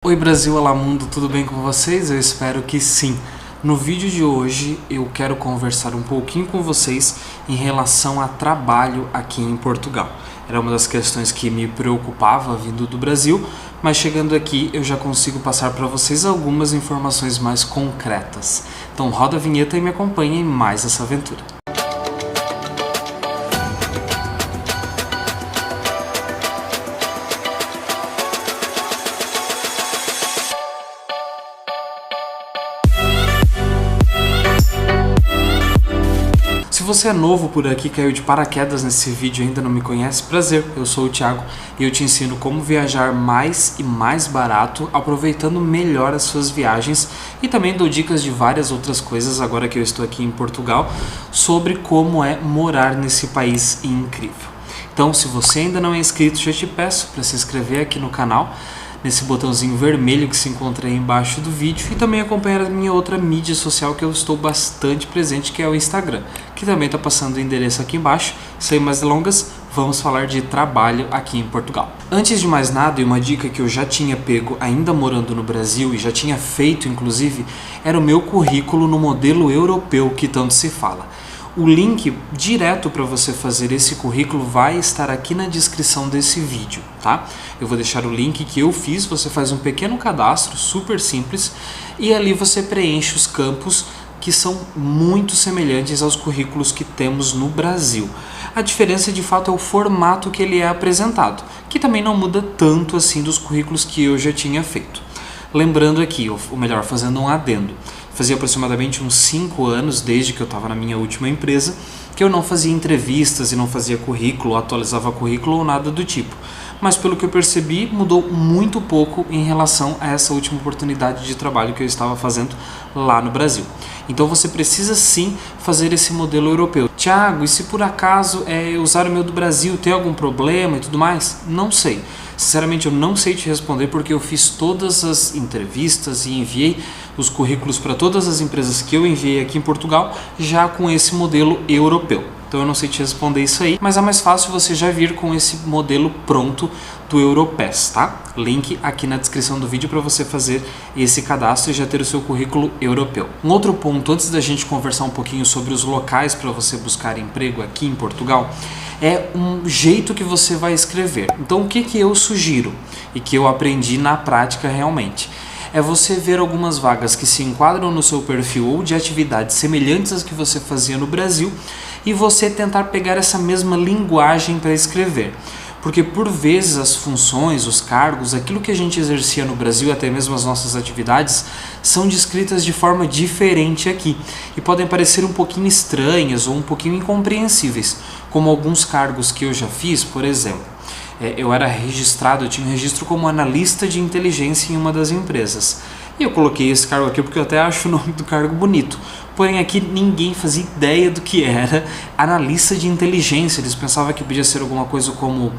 Oi Brasil, olá mundo, tudo bem com vocês? Eu espero que sim. No vídeo de hoje eu quero conversar um pouquinho com vocês em relação a trabalho aqui em Portugal. Era uma das questões que me preocupava vindo do Brasil, mas chegando aqui eu já consigo passar para vocês algumas informações mais concretas. Então roda a vinheta e me acompanhe em mais essa aventura. Se você é novo por aqui, caiu de paraquedas nesse vídeo e ainda não me conhece, prazer, eu sou o Thiago e eu te ensino como viajar mais e mais barato, aproveitando melhor as suas viagens e também dou dicas de várias outras coisas agora que eu estou aqui em Portugal, sobre como é morar nesse país incrível. Então, se você ainda não é inscrito, já te peço para se inscrever aqui no canal, nesse botãozinho vermelho que se encontra aí embaixo do vídeo, e também acompanhar a minha outra mídia social que eu estou bastante presente, que é o Instagram, que também está passando o endereço aqui embaixo. Sem mais delongas, vamos falar de trabalho aqui em Portugal. Antes de mais nada, e uma dica que eu já tinha pego ainda morando no Brasil e já tinha feito inclusive, era o meu currículo no modelo europeu que tanto se fala. O link direto para você fazer esse currículo vai estar aqui na descrição desse vídeo, tá? Eu vou deixar o link que eu fiz, você faz um pequeno cadastro, super simples, e ali você preenche os campos que são muito semelhantes aos currículos que temos no Brasil. A diferença de fato é o formato que ele é apresentado, que também não muda tanto assim dos currículos que eu já tinha feito. Lembrando aqui, ou melhor, fazendo um adendo, fazia aproximadamente uns 5 anos, desde que eu estava na minha última empresa, que eu não fazia entrevistas e não fazia currículo, atualizava currículo ou nada do tipo. Mas pelo que eu percebi, mudou muito pouco em relação a essa última oportunidade de trabalho que eu estava fazendo lá no Brasil. Então você precisa sim fazer esse modelo europeu. Thiago, e se por acaso usar o meu do Brasil, tem algum problema e tudo mais? Não sei. Sinceramente, eu não sei te responder porque eu fiz todas as entrevistas e enviei os currículos para todas as empresas que eu enviei aqui em Portugal já com esse modelo europeu. Então eu não sei te responder isso aí, mas é mais fácil você já vir com esse modelo pronto do Europass, tá? Link aqui na descrição do vídeo para você fazer esse cadastro e já ter o seu currículo europeu. Um outro ponto, antes da gente conversar um pouquinho sobre os locais para você buscar emprego aqui em Portugal, é um jeito que você vai escrever. Então o que eu sugiro e que eu aprendi na prática realmente? É você ver algumas vagas que se enquadram no seu perfil ou de atividades semelhantes às que você fazia no Brasil e você tentar pegar essa mesma linguagem para escrever. Porque por vezes as funções, os cargos, aquilo que a gente exercia no Brasil, até mesmo as nossas atividades, são descritas de forma diferente aqui e podem parecer um pouquinho estranhas ou um pouquinho incompreensíveis, como alguns cargos que eu já fiz, por exemplo. Eu era registrado, eu tinha um registro como analista de inteligência em uma das empresas. E eu coloquei esse cargo aqui porque eu até acho o nome do cargo bonito. Porém aqui ninguém fazia ideia do que era analista de inteligência. Eles pensavam que podia ser alguma coisa como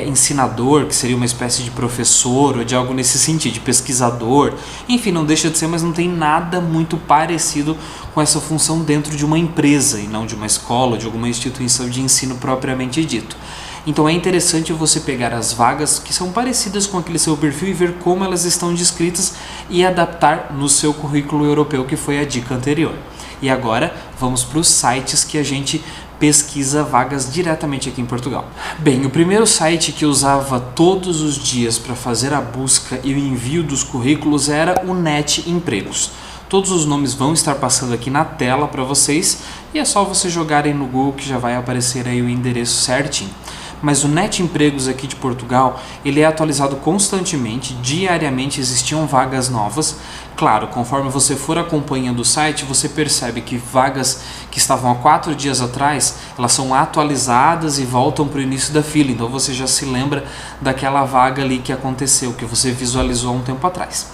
ensinador, que seria uma espécie de professor ou de algo nesse sentido, de pesquisador. Enfim, não deixa de ser, mas não tem nada muito parecido com essa função dentro de uma empresa e não de uma escola, de alguma instituição de ensino propriamente dito. Então é interessante você pegar as vagas que são parecidas com aquele seu perfil e ver como elas estão descritas e adaptar no seu currículo europeu, que foi a dica anterior. E agora vamos para os sites que a gente pesquisa vagas diretamente aqui em Portugal. Bem, o primeiro site que eu usava todos os dias para fazer a busca e o envio dos currículos era o Net Empregos. Todos os nomes vão estar passando aqui na tela para vocês e é só você jogarem no Google que já vai aparecer aí o endereço certinho. Mas o Net Empregos aqui de Portugal, ele é atualizado constantemente, diariamente existiam vagas novas. Claro, conforme você for acompanhando o site, você percebe que vagas que estavam há 4 dias atrás, elas são atualizadas e voltam para o início da fila. Então você já se lembra daquela vaga ali que aconteceu, que você visualizou há um tempo atrás.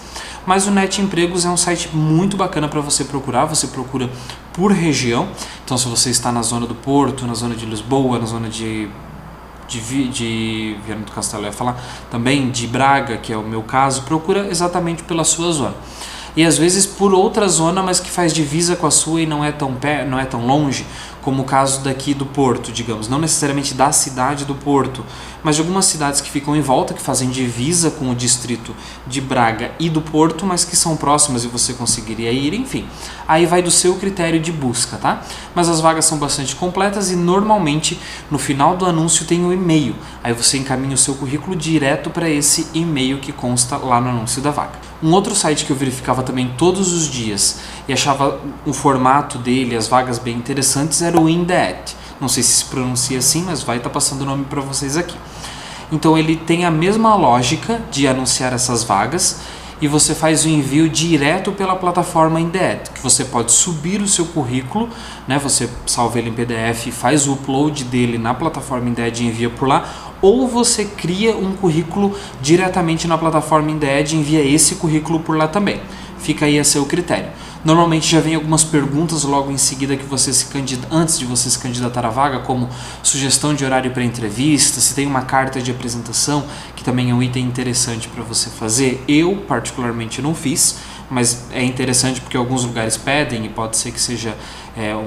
Mas o Net Empregos é um site muito bacana para você procurar, você procura por região. Então se você está na zona do Porto, na zona de Lisboa, na zona de Viana do Castelo, eu ia falar também de Braga, que é o meu caso, procura exatamente pela sua zona. E às vezes por outra zona, mas que faz divisa com a sua e não é tão longe, como o caso daqui do Porto, digamos, não necessariamente da cidade do Porto, mas de algumas cidades que ficam em volta, que fazem divisa com o distrito de Braga e do Porto, mas que são próximas e você conseguiria ir, enfim. Aí vai do seu critério de busca, tá? Mas as vagas são bastante completas e normalmente no final do anúncio tem um e-mail. Aí você encaminha o seu currículo direto para esse e-mail que consta lá no anúncio da vaga. Um outro site que eu verificava também todos os dias e achava o formato dele, as vagas bem interessantes, era o Indeed. Não sei se pronuncia assim, mas vai estar passando o nome para vocês aqui. Então ele tem a mesma lógica de anunciar essas vagas e você faz o envio direto pela plataforma Indeed, que você pode subir o seu currículo, né? Você salva ele em PDF, faz o upload dele na plataforma Indeed e envia por lá, ou você cria um currículo diretamente na plataforma Indeed e envia esse currículo por lá também. Fica aí a seu critério. Normalmente já vem algumas perguntas logo em seguida que você antes de você se candidatar à vaga, como sugestão de horário para entrevista, se tem uma carta de apresentação, que também é um item interessante para você fazer. Eu, particularmente, não fiz, mas é interessante porque alguns lugares pedem e pode ser que seja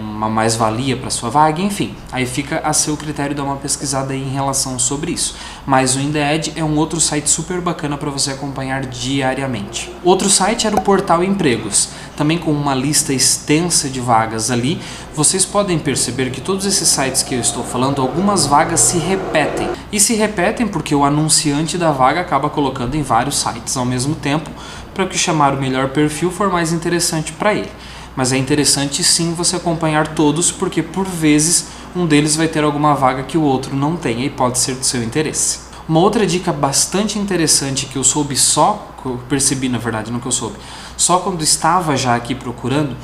uma mais-valia para sua vaga, enfim. Aí fica a seu critério dar uma pesquisada aí em relação sobre isso. Mas o Indeed é um outro site super bacana para você acompanhar diariamente. Outro site era o Portal Empregos, também com uma lista extensa de vagas ali. Vocês podem perceber que todos esses sites que eu estou falando, algumas vagas se repetem. E se repetem porque o anunciante da vaga acaba colocando em vários sites ao mesmo tempo, para que chamar o melhor perfil for mais interessante para ele. Mas é interessante sim você acompanhar todos, porque por vezes um deles vai ter alguma vaga que o outro não tem e pode ser do seu interesse. Uma outra dica bastante interessante que eu soube que eu percebi na verdade, não que eu soube, só quando estava já aqui procurando,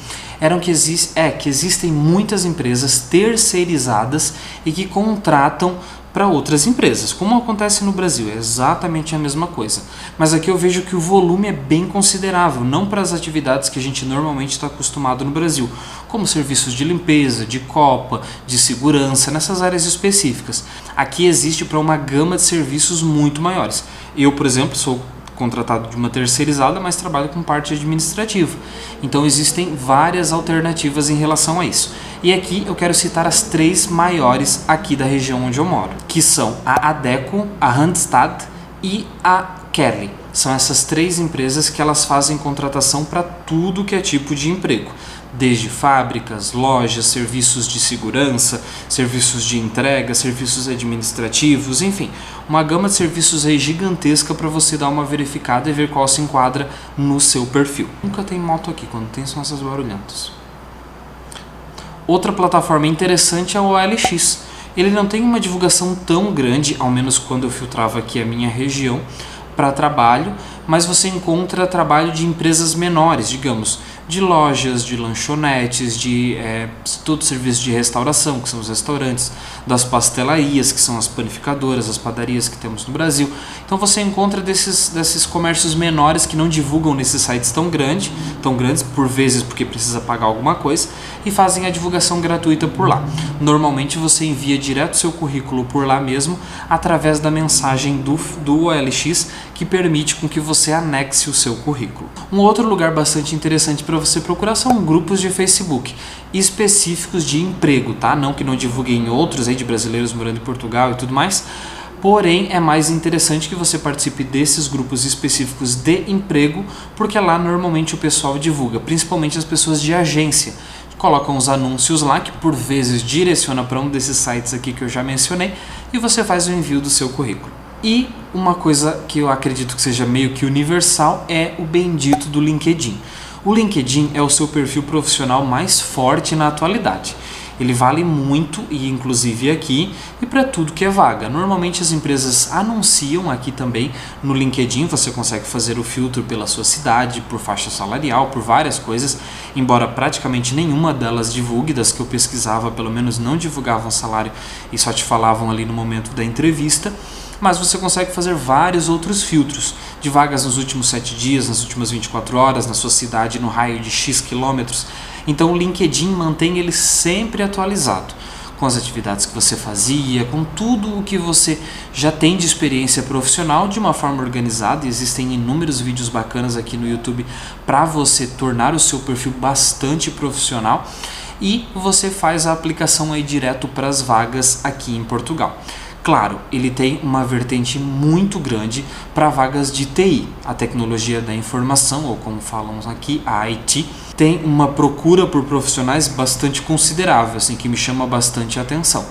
que existem muitas empresas terceirizadas e que contratam para outras empresas, como acontece no Brasil, é exatamente a mesma coisa. Mas aqui eu vejo que o volume é bem considerável, não para as atividades que a gente normalmente está acostumado no Brasil, como serviços de limpeza, de copa, de segurança, nessas áreas específicas. Aqui existe para uma gama de serviços muito maiores. Eu, por exemplo, sou contratado de uma terceirizada, mas trabalho com parte administrativa. Então existem várias alternativas em relação a isso. E aqui eu quero citar as 3 maiores aqui da região onde eu moro, que são a Adecco, a Randstad e a Kelly. São essas 3 empresas que elas fazem contratação para tudo que é tipo de emprego. Desde fábricas, lojas, serviços de segurança, serviços de entrega, serviços administrativos, enfim, uma gama de serviços aí gigantesca para você dar uma verificada e ver qual se enquadra no seu perfil. Nunca tem moto aqui, quando tem são essas barulhentas. Outra plataforma interessante é o OLX. Ele não tem uma divulgação tão grande, ao menos quando eu filtrava aqui a minha região, para trabalho, mas você encontra trabalho de empresas menores, digamos, de lojas, de lanchonetes, de todo serviço de restauração, que são os restaurantes, das pastelarias, que são as panificadoras, as padarias que temos no Brasil. Então você encontra desses comércios menores que não divulgam nesses sites tão grandes, por vezes porque precisa pagar alguma coisa, e fazem a divulgação gratuita por lá. Normalmente você envia direto seu currículo por lá mesmo, através da mensagem do OLX, que permite com que você anexe o seu currículo. Um outro lugar bastante interessante para você procurar são grupos de Facebook específicos de emprego, tá? Não que não divulguem outros aí de brasileiros morando em Portugal e tudo mais, porém é mais interessante que você participe desses grupos específicos de emprego, porque lá normalmente o pessoal divulga, principalmente as pessoas de agência. Colocam os anúncios lá, que por vezes direciona para um desses sites aqui que eu já mencionei, e você faz o envio do seu currículo. E uma coisa que eu acredito que seja meio que universal é o bendito do LinkedIn. O LinkedIn é o seu perfil profissional mais forte na atualidade. Ele vale muito, e inclusive aqui, e para tudo que é vaga. Normalmente as empresas anunciam aqui também no LinkedIn, você consegue fazer o filtro pela sua cidade, por faixa salarial, por várias coisas, embora praticamente nenhuma delas divulgue, das que eu pesquisava, pelo menos não divulgavam salário e só te falavam ali no momento da entrevista. Mas você consegue fazer vários outros filtros de vagas nos últimos 7 dias, nas últimas 24 horas, na sua cidade, no raio de X quilômetros. Então o LinkedIn mantém ele sempre atualizado, com as atividades que você fazia, com tudo o que você já tem de experiência profissional de uma forma organizada. Existem inúmeros vídeos bacanas aqui no YouTube para você tornar o seu perfil bastante profissional. e você faz a aplicação aí direto para as vagas aqui em Portugal. Claro, ele tem uma vertente muito grande para vagas de TI, a tecnologia da informação, ou como falam aqui, a IT. Tem uma procura por profissionais bastante considerável, assim, que me chama bastante a atenção.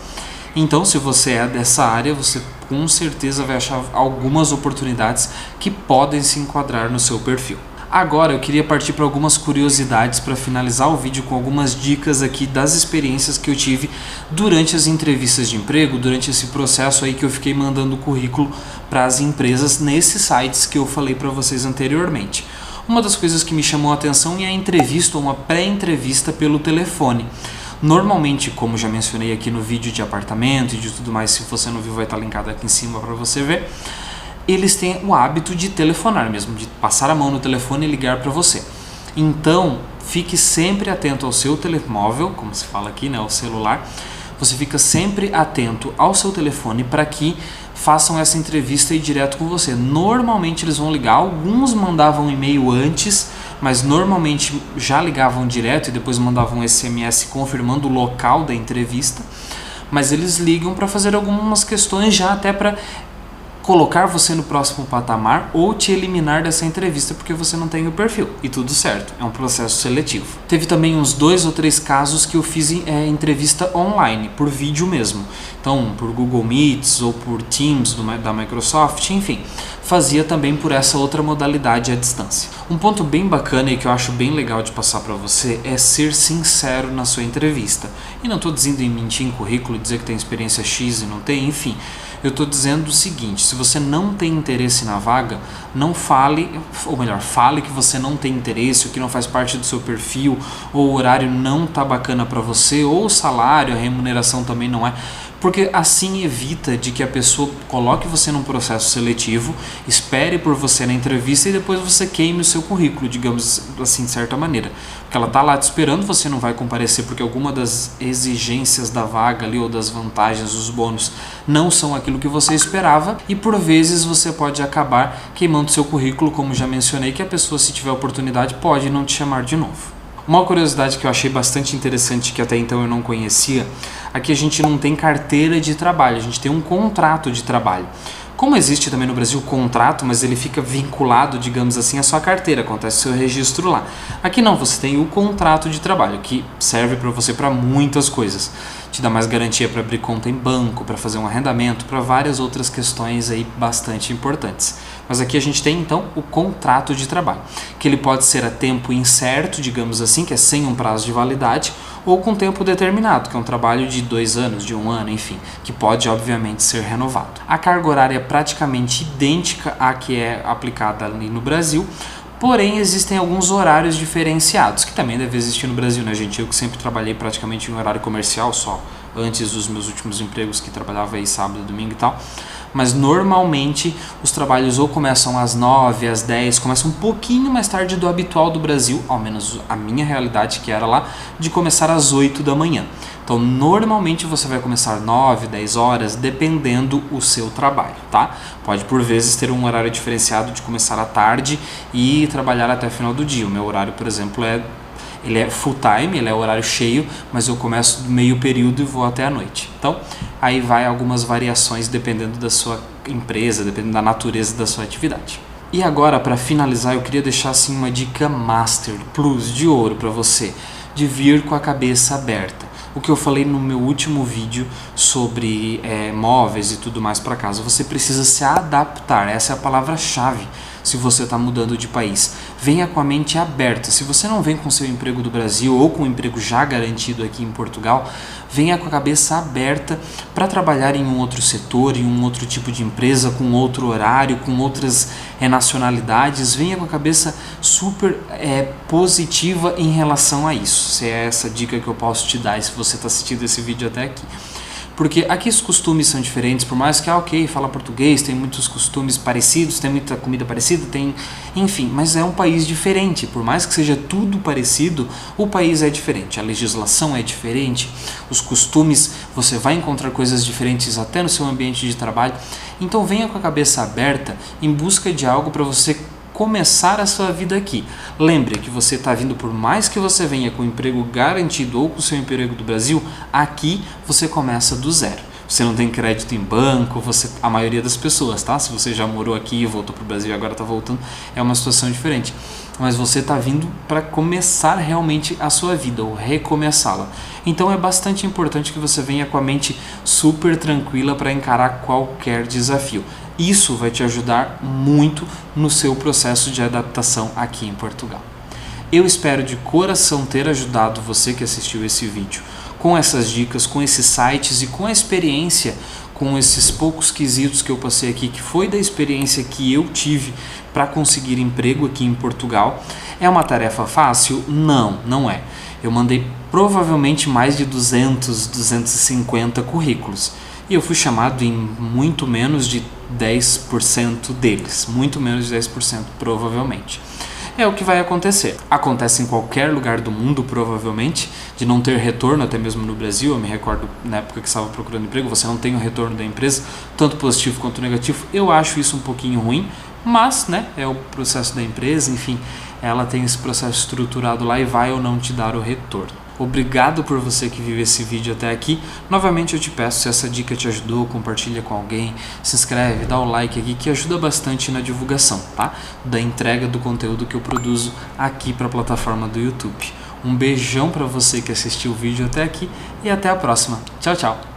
Então, se você é dessa área, você com certeza vai achar algumas oportunidades que podem se enquadrar no seu perfil. Agora eu queria partir para algumas curiosidades para finalizar o vídeo com algumas dicas aqui das experiências que eu tive durante as entrevistas de emprego, durante esse processo aí que eu fiquei mandando currículo para as empresas nesses sites que eu falei para vocês anteriormente. Uma das coisas que me chamou a atenção é a entrevista ou uma pré-entrevista pelo telefone. Normalmente, como já mencionei aqui no vídeo de apartamento e de tudo mais, se você não viu vai estar linkado aqui em cima para você ver, eles têm o hábito de telefonar mesmo, de passar a mão no telefone e ligar para você. Então, fique sempre atento ao seu telemóvel, como se fala aqui, né, o celular. Você fica sempre atento ao seu telefone para que façam essa entrevista aí direto com você. Normalmente eles vão ligar, alguns mandavam e-mail antes, mas normalmente já ligavam direto e depois mandavam um SMS confirmando o local da entrevista. Mas eles ligam para fazer algumas questões já até para colocar você no próximo patamar ou te eliminar dessa entrevista porque você não tem o perfil. E tudo certo, é um processo seletivo. Teve também uns 2 ou 3 casos que eu fiz entrevista online, por vídeo mesmo. Então, por Google Meets ou por Teams da Microsoft, enfim. Fazia também por essa outra modalidade à distância. Um ponto bem bacana e que eu acho bem legal de passar para você é ser sincero na sua entrevista. E não estou dizendo em mentir em currículo, dizer que tem experiência X e não tem, enfim. Eu estou dizendo o seguinte, se você não tem interesse na vaga, não fale, ou melhor, fale que você não tem interesse, ou que não faz parte do seu perfil, ou o horário não está bacana para você, ou o salário, a remuneração também não é. Porque assim evita de que a pessoa coloque você num processo seletivo, espere por você na entrevista e depois você queime o seu currículo, digamos assim, de certa maneira. Porque ela está lá te esperando, você não vai comparecer porque alguma das exigências da vaga ali ou das vantagens, os bônus, não são aquilo que você esperava e por vezes você pode acabar queimando seu currículo, como já mencionei, que a pessoa, se tiver oportunidade, pode não te chamar de novo. Uma curiosidade que eu achei bastante interessante, que até então eu não conhecia, aqui a gente não tem carteira de trabalho, a gente tem um contrato de trabalho. Como existe também no Brasil o contrato, mas ele fica vinculado, digamos assim, à sua carteira, acontece o seu registro lá. Aqui não, você tem o contrato de trabalho, que serve para você para muitas coisas. Te dá mais garantia para abrir conta em banco, para fazer um arrendamento, para várias outras questões aí bastante importantes. Mas aqui a gente tem então o contrato de trabalho, que ele pode ser a tempo incerto, digamos assim, que é sem um prazo de validade, ou com tempo determinado, que é um trabalho de 2 anos, de 1 ano, enfim, que pode obviamente ser renovado. A carga horária é praticamente idêntica à que é aplicada ali no Brasil, porém existem alguns horários diferenciados, que também deve existir no Brasil, né, gente? Eu que sempre trabalhei praticamente em horário comercial só, antes dos meus últimos empregos, que trabalhava aí sábado, domingo e tal. Mas normalmente os trabalhos ou começam às 9, às 10, começam um pouquinho mais tarde do habitual do Brasil, ao menos a minha realidade que era lá, de começar às 8 da manhã. Então normalmente você vai começar 9, 10 horas, dependendo o seu trabalho, tá? Pode por vezes ter um horário diferenciado de começar à tarde e trabalhar até o final do dia. O meu horário, por exemplo, ele é full time, ele é horário cheio, mas eu começo do meio período e vou até a noite. Então, aí vai algumas variações dependendo da sua empresa, dependendo da natureza da sua atividade. E agora, para finalizar, eu queria deixar assim uma dica master, plus, de ouro para você, de vir com a cabeça aberta. O que eu falei no meu último vídeo sobre móveis e tudo mais para casa, você precisa se adaptar, essa é a palavra-chave se você está mudando de país. Venha com a mente aberta. Se você não vem com seu emprego do Brasil ou com um emprego já garantido aqui em Portugal, venha com a cabeça aberta para trabalhar em um outro setor, em um outro tipo de empresa, com outro horário, com outras nacionalidades. Venha com a cabeça super positiva em relação a isso. Se é essa dica que eu posso te dar, se você está assistindo esse vídeo até aqui. Porque aqui os costumes são diferentes, por mais que, ok, fala português, tem muitos costumes parecidos, tem muita comida parecida, enfim, mas é um país diferente, por mais que seja tudo parecido, o país é diferente, a legislação é diferente, os costumes, você vai encontrar coisas diferentes até no seu ambiente de trabalho, então venha com a cabeça aberta em busca de algo para você começar a sua vida aqui. Lembre que você está vindo, por mais que você venha com um emprego garantido ou com o seu emprego do Brasil, aqui você começa do zero. Você não tem crédito em banco, a maioria das pessoas, tá? Se você já morou aqui e voltou para o Brasil e agora está voltando, é uma situação diferente. Mas você está vindo para começar realmente a sua vida, ou recomeçá-la. Então é bastante importante que você venha com a mente super tranquila para encarar qualquer desafio. Isso vai te ajudar muito no seu processo de adaptação aqui em Portugal. Eu espero de coração ter ajudado você que assistiu esse vídeo com essas dicas, com esses sites e com a experiência, com esses poucos quesitos que eu passei aqui, que foi da experiência que eu tive para conseguir emprego aqui em Portugal. É uma tarefa fácil? Não, não é. Eu mandei provavelmente mais de 200, 250 currículos e eu fui chamado em muito menos de 10% deles, muito menos de 10% provavelmente. É o que vai acontecer. Acontece em qualquer lugar do mundo, provavelmente, de não ter retorno, até mesmo no Brasil. Eu me recordo, na época que estava procurando emprego, você não tem o retorno da empresa, tanto positivo quanto negativo. Eu acho isso um pouquinho ruim, mas, né, é o processo da empresa, enfim, ela tem esse processo estruturado lá e vai ou não te dar o retorno. Obrigado por você que viu esse vídeo até aqui. Novamente eu te peço, se essa dica te ajudou, compartilha com alguém, se inscreve, dá o like aqui, que ajuda bastante na divulgação, tá? Da entrega do conteúdo que eu produzo aqui para a plataforma do YouTube. Um beijão para você que assistiu o vídeo até aqui e até a próxima. Tchau, tchau!